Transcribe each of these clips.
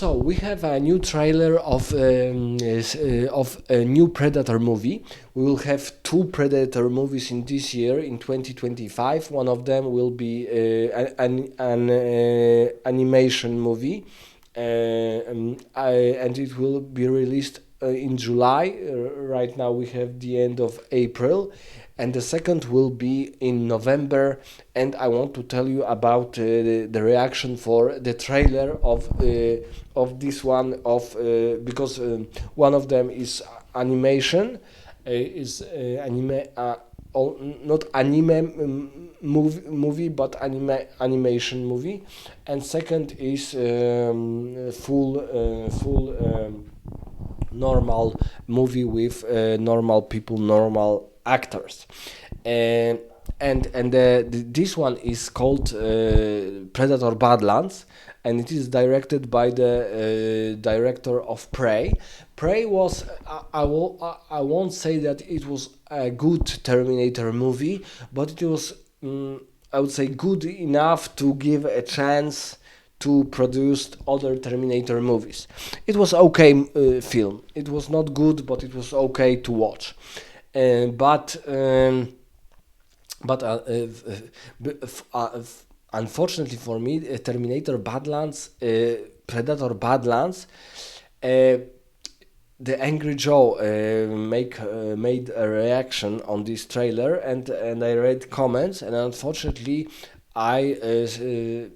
So we have a new trailer of a new Predator movie. We will have two Predator movies in this year, in 2025. One of them will be an animation movie, and it will be released in July. Right now we have the end of April, and the second will be in November. And I want to tell you about the reaction for the trailer of this one of because one of them is animation, is anime. Not anime movie, but animation movie, and second is full normal movie with normal people, normal actors. And this one is called Predator Badlands, and it is directed by the director of Prey. Prey was I won't say that it was a good Terminator movie, but it was I would say good enough to give a chance to produce other Terminator movies. It was okay film. It was not good, but it was okay to watch. Uh, but um, but unfortunately for me, Terminator Badlands, Predator Badlands, uh, the Angry Joe made a reaction on this trailer, and I read comments, and unfortunately, I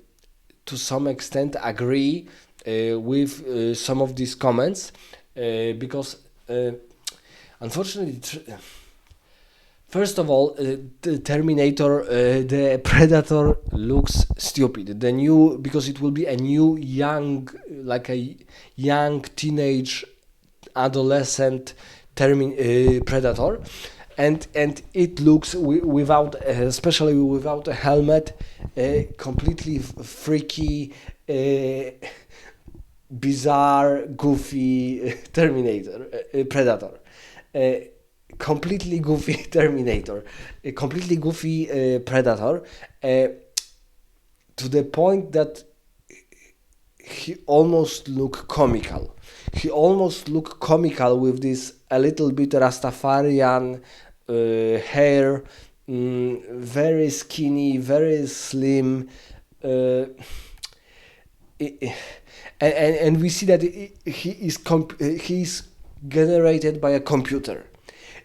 to some extent agree with some of these comments because unfortunately. First of all, the Terminator, the Predator looks stupid. The new, because it will be a new young, like a young teenage adolescent Predator, and it looks without, especially without a helmet, completely freaky, bizarre, goofy Terminator, Predator. Uh, Completely goofy Terminator, a completely goofy Predator, to the point that he almost look comical. He almost look comical with this a little bit Rastafarian hair, very skinny, very slim. Uh, and we see that he is generated by a computer.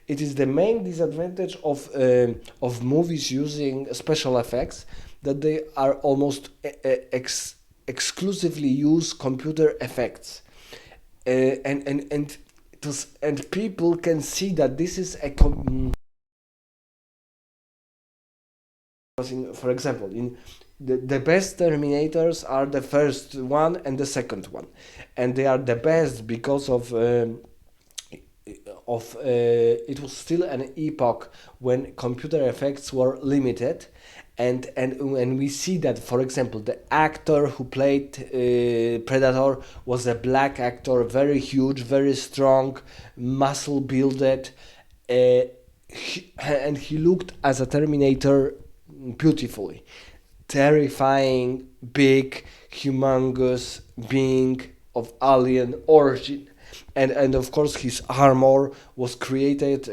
It is the main disadvantage of movies using special effects, that they are almost exclusively use computer effects, and and people can see that this is for example, in the best Terminators are the first one and the second one, and they are the best because it was still an epoch when computer effects were limited, and we see that, for example, the actor who played Predator was a black actor, very huge, very strong, muscle builded, and he looked as a Terminator beautifully, terrifying, big, humongous being of alien origin. And of course his armor was created,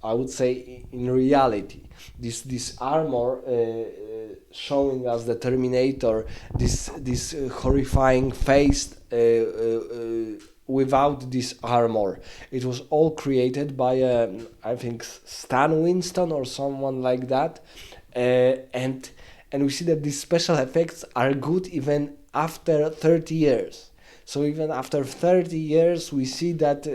I would say, in reality. This armor showing us the Terminator, this horrifying face without this armor. It was all created by I think Stan Winston or someone like that, and we see that these special effects are good even after 30 years. So even after 30 years, we see that,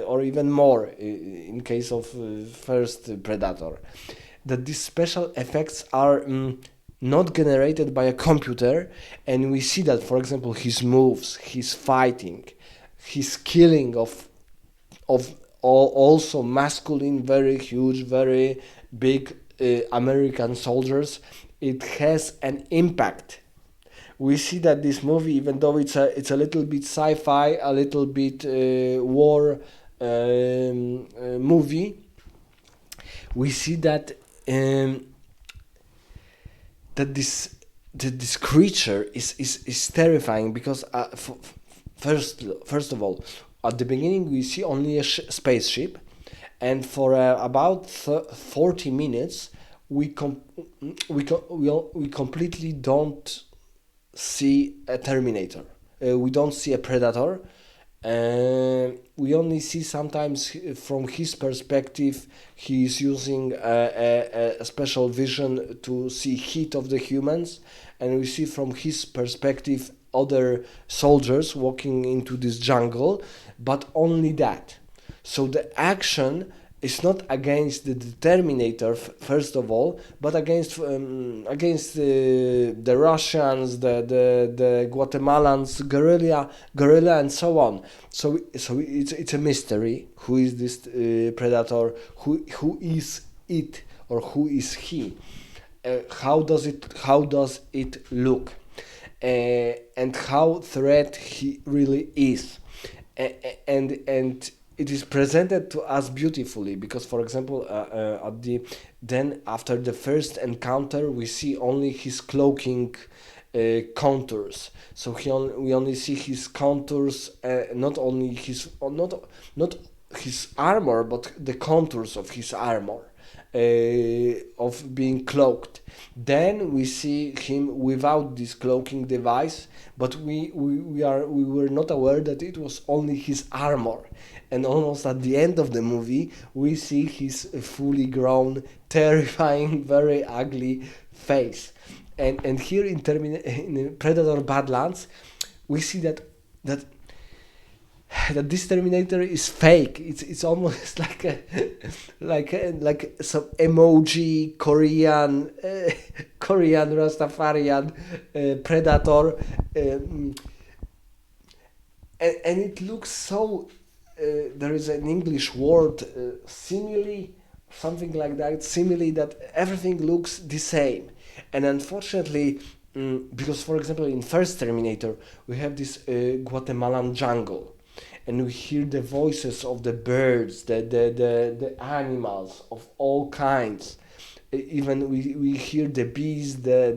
or even more, in case of first Predator, that these special effects are not generated by a computer, and we see that, for example, his moves, his fighting, his killing of also masculine, very huge, very big American soldiers, it has an impact. We see that this movie, even though it's a little bit sci-fi, a little bit war movie, we see that that this creature is terrifying, because First of all, at the beginning we see only a spaceship, and for about 40 minutes we we completely don't see a Terminator. We don't see a Predator. We only see sometimes from his perspective, he is using a special vision to see heat of the humans, and we see from his perspective other soldiers walking into this jungle, but only that. So the action is not against the Terminator first of all, but against the Russians, the Guatemalans, guerrilla, and so on. So it's a mystery. Who is this predator? Who is it, or who is he? How does it look? And how threat he really is, and it is presented to us beautifully, because for example at the then after the first encounter we see only his cloaking contours. So we only see his contours, not only his not his armor, but the contours of his armor, of being cloaked. Then we see him without this cloaking device, but we were not aware that it was only his armor. And almost at the end of the movie, we see his fully grown, terrifying, very ugly face. And here in Predator Badlands, we see that that this Terminator is fake. It's almost like some emoji Korean Rastafarian Predator, and it looks so. There is an English word, simile, something like that. Simile, that everything looks the same, and unfortunately. Because, for example, in first Terminator, we have this Guatemalan jungle, and we hear the voices of the birds, the animals of all kinds. Even we hear the bees, the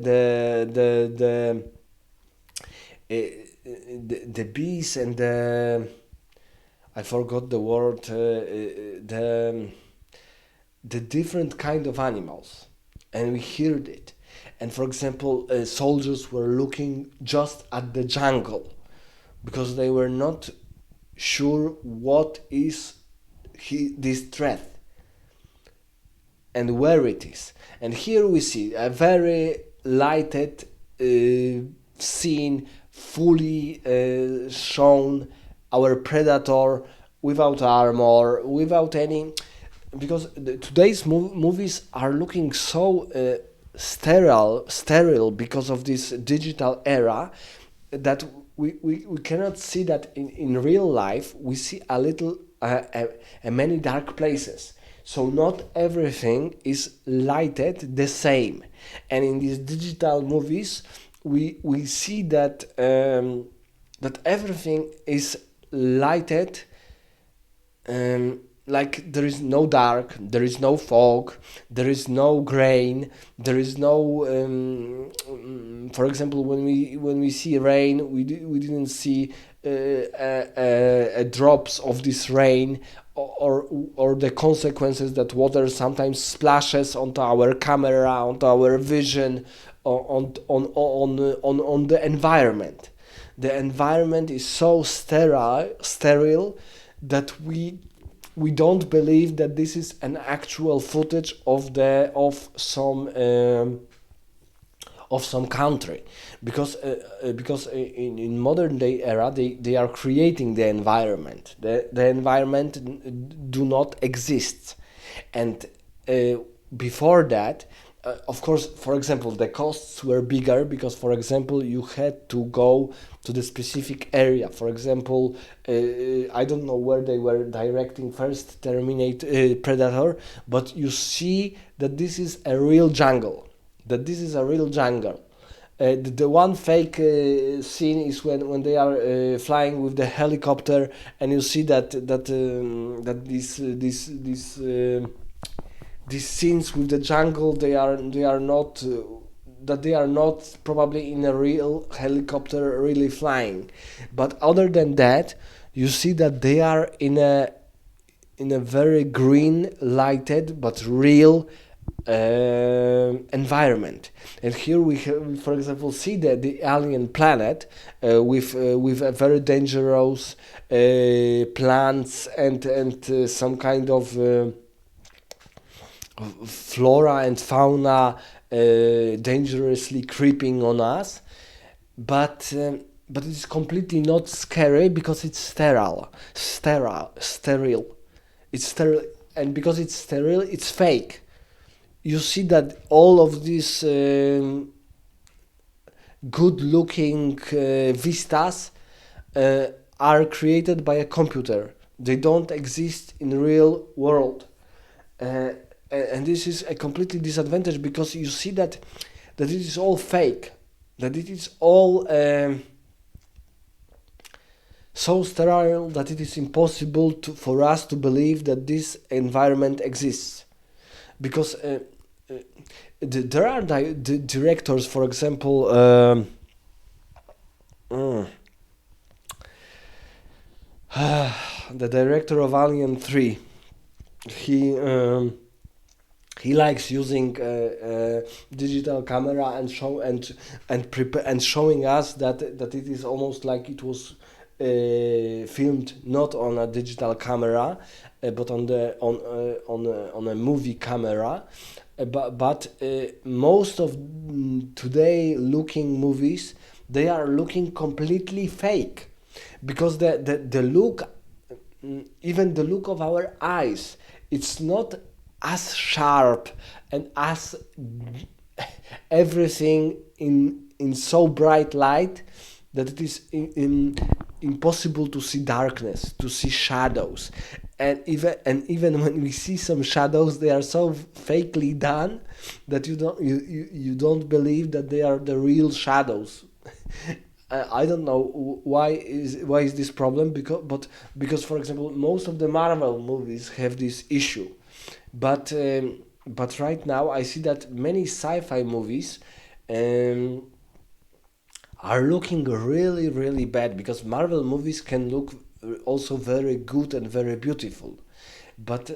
bees and the, I forgot the word, the different kind of animals, and we heard it. And for example, soldiers were looking just at the jungle because they were not sure what is this threat and where it is. And here we see a very lighted scene, fully shown our predator without armor, without any, because today's movies are looking so sterile because of this digital era, that we cannot see that in real life. We see a little many dark places, so not everything is lighted the same. And in these digital movies we see that that everything is lighted, like there is no dark, there is no fog, there is no grain, there is no for example, when we see rain, we didn't see drops of this rain, or the consequences that water sometimes splashes onto our camera, onto our vision, on the environment. The environment is so sterile that we don't believe that this is an actual footage of some country, because in modern day era they are creating the environment. The environment do not exist, and before that. Of course, for example, the costs were bigger because, for example, you had to go to the specific area. For example, I don't know where they were directing first Predator, but you see that this is a real jungle. The one fake scene is when they are flying with the helicopter, and you see that these scenes with the jungle, they are not that they are not probably in a real helicopter really flying. But other than that, you see that they are in a very green, lighted but real environment. And here we, for example, see the alien planet with a very dangerous plants and some kind of flora and fauna dangerously creeping on us, but it's completely not scary because it's sterile. It's sterile, and because it's sterile, it's fake. You see that all of these good-looking vistas uh, are created by a computer. They don't exist in real world. Uh, and this is a completely disadvantage because you see that it is all fake, that it is all so sterile that it is impossible for us to believe that this environment exists. Because uh, there are directors, for example, mm, the director of Alien 3, he he likes using digital camera and show and prepare and showing us that it is almost like it was filmed not on a digital camera but on a movie camera. But most of today looking movies, they are looking completely fake because the look, even the look of our eyes, it's not as sharp and as everything in so bright light that it is impossible to see darkness, to see shadows, and even when we see some shadows, they are so fakely done that you don't believe that they are the real shadows. I don't know why is this problem, because for example most of the Marvel movies have this issue, but right now I see that many sci-fi movies um, are looking really really bad, because Marvel movies can look also very good and very beautiful, but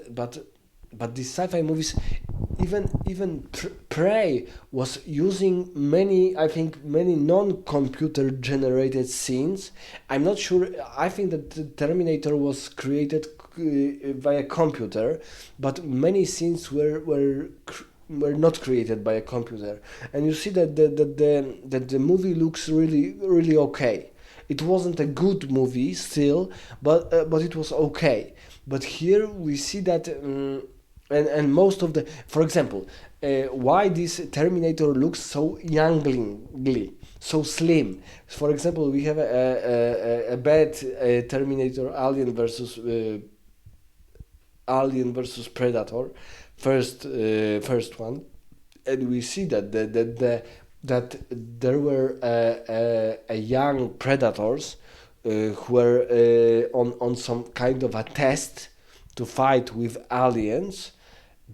these sci-fi movies, even Prey was using many, I think many non-computer generated scenes. I'm not sure. I think that the Terminator was created via computer, but many scenes were not created by a computer, and you see that the movie looks really really okay. It wasn't a good movie still, but it was okay. But here we see that, and most of the, for example, why this Terminator looks so youngly, so slim. For example, we have a bad Terminator Alien versus Predator, first one, and we see that there were a young predators who were on some kind of a test to fight with aliens,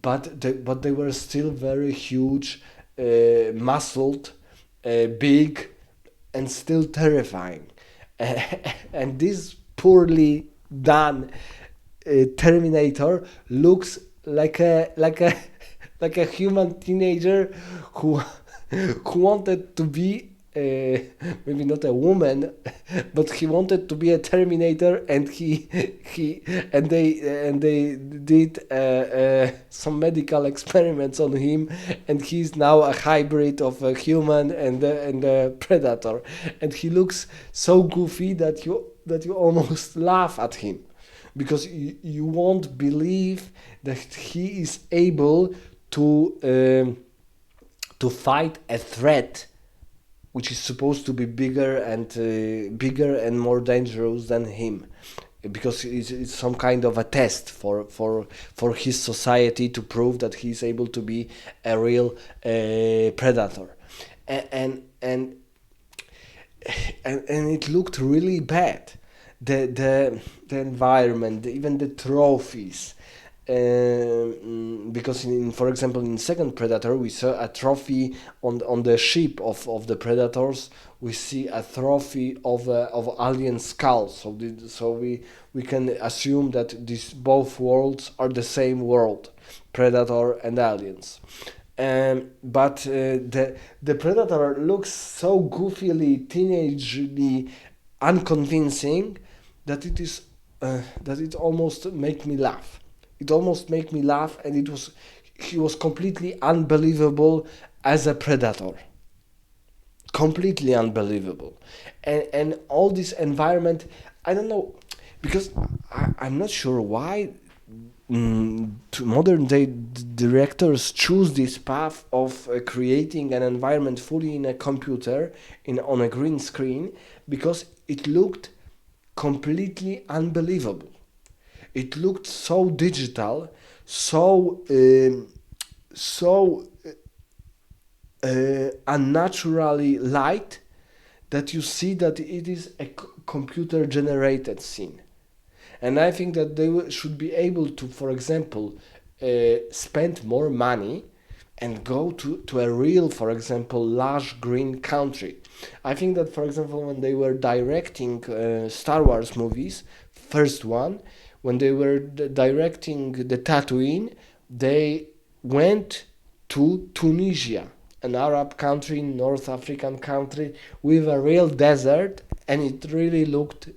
but they were still very huge, muscled, big, and still terrifying. And this poorly done Terminator looks like a like a human teenager who who wanted to be maybe not a woman, but he wanted to be a Terminator, and he and they did some medical experiments on him, and he's now a hybrid of a human and a predator, and he looks so goofy that you almost laugh at him, because you won't believe that he is able to fight a threat which is supposed to be bigger and more dangerous than him, because it's some kind of a test for his society to prove that he's able to be a real predator, and and and it looked really bad. The environment, even the trophies, because for example, in second Predator, we saw a trophy on the ship of the predators. We see a trophy of alien skull. So we can assume that these both worlds are the same world, predator and aliens. But the predator looks so goofily, teenagely unconvincing that it almost make me laugh. It almost make me laugh, and he was completely unbelievable as a predator, completely unbelievable, and all this environment. I don't know, because I'm not sure why to modern day directors choose this path of creating an environment fully in a computer in on a green screen, because it looked completely unbelievable. It looked so digital, so unnaturally light, that you see that it is a computer generated scene. And I think that they should be able to, for example, spend more money and go to a real, for example, lush green country. I think that, for example, when they were directing Star Wars movies, first one, when they were directing the Tatooine, they went to Tunisia, an Arab country, North African country, with a real desert, and it really looked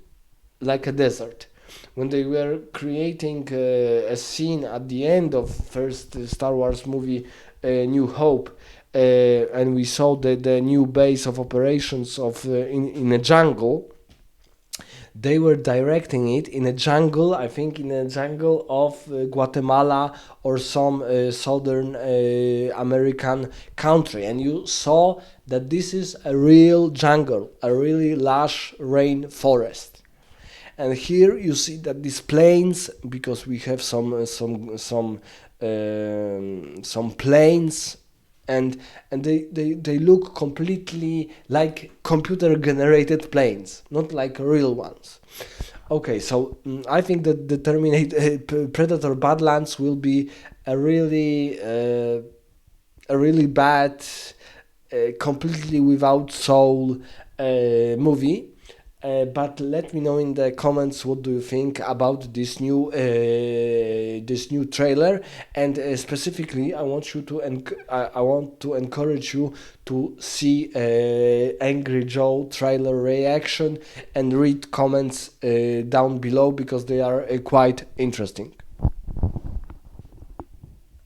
like a desert. When they were creating a scene at the end of first Star Wars movie, New Hope, and we saw the new base of operations of in a jungle. They were directing it in a jungle, I think in a jungle of Guatemala or some southern American country, and you saw that this is a real jungle, a really lush rain forest. And here you see that these plains, because we have some plains, and they look completely like computer generated planes, not like real ones. Okay, so I think that the Predator Badlands will be a really bad, completely without soul movie. But let me know in the comments what do you think about this new trailer, and specifically I want to encourage you to see Angry Joe trailer reaction and read comments down below, because they are quite interesting.